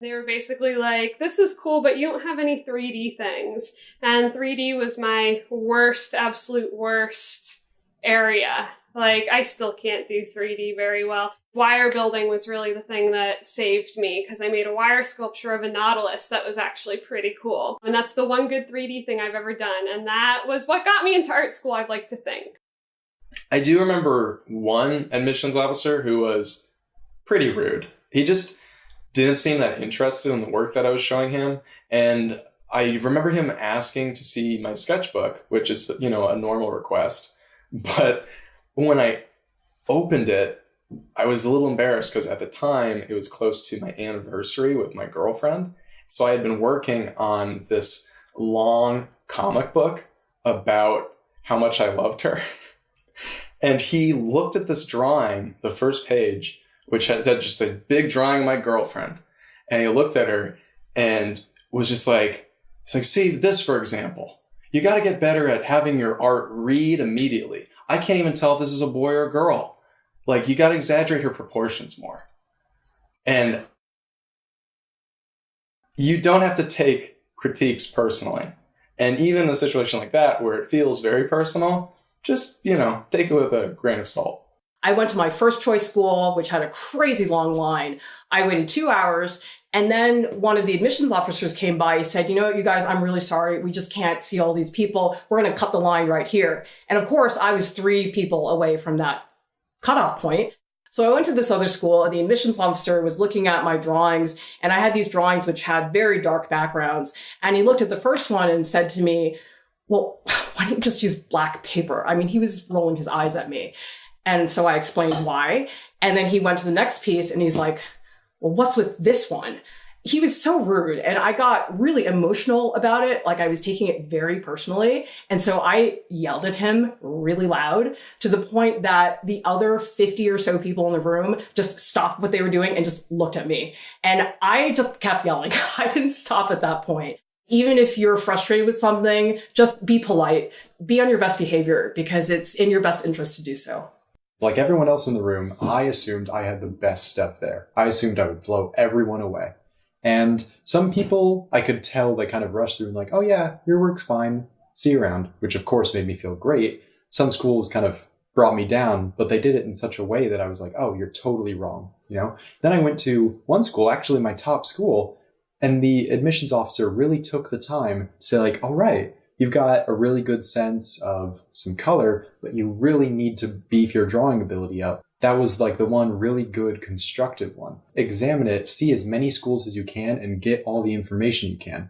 They were basically like, this is cool, but you don't have any 3D things. And 3D was my worst, absolute worst area. Like, I still can't do 3D very well. Wire building was really the thing that saved me, because I made a wire sculpture of a nautilus that was actually pretty cool. And that's the one good 3D thing I've ever done. And that was what got me into art school, I'd like to think. I do remember one admissions officer who was pretty rude. He just didn't seem that interested in the work that I was showing him. And I remember him asking to see my sketchbook, which is, a normal request. But when I opened it, I was a little embarrassed because at the time it was close to my anniversary with my girlfriend. So I had been working on this long comic book about how much I loved her. And he looked at this drawing, the first page, which had just a big drawing of my girlfriend. And he looked at her and was just like, save this, for example. You got to get better at having your art read immediately. I can't even tell if this is a boy or a girl. Like, you got to exaggerate her proportions more. And you don't have to take critiques personally. And even in a situation like that, where it feels very personal, just, take it with a grain of salt. I went to my first choice school, which had a crazy long line. I waited 2 hours. And then one of the admissions officers came by. He said, you guys, I'm really sorry. We just can't see all these people. We're going to cut the line right here. And of course, I was 3 people away from that cutoff point. So I went to this other school, and the admissions officer was looking at my drawings. And I had these drawings which had very dark backgrounds. And he looked at the first one and said to me, well, why don't you just use black paper? I mean, he was rolling his eyes at me. And so I explained why. And then he went to the next piece and he's like, well, what's with this one? He was so rude, and I got really emotional about it. Like, I was taking it very personally. And so I yelled at him really loud, to the point that the other 50 or so people in the room just stopped what they were doing and just looked at me. And I just kept yelling. I didn't stop at that point. Even if you're frustrated with something, just be polite, be on your best behavior, because it's in your best interest to do so. Like everyone else in the room, I assumed I had the best stuff there. I assumed I would blow everyone away. And some people, I could tell they kind of rushed through and like, oh yeah, your work's fine, see you around, which of course made me feel great. Some schools kind of brought me down, but they did it in such a way that I was like, oh, you're totally wrong, Then I went to one school, actually my top school, and the admissions officer really took the time to say like, all right, you've got a really good sense of some color, but you really need to beef your drawing ability up. That was like the one really good constructive one. Examine it, see as many schools as you can, and get all the information you can.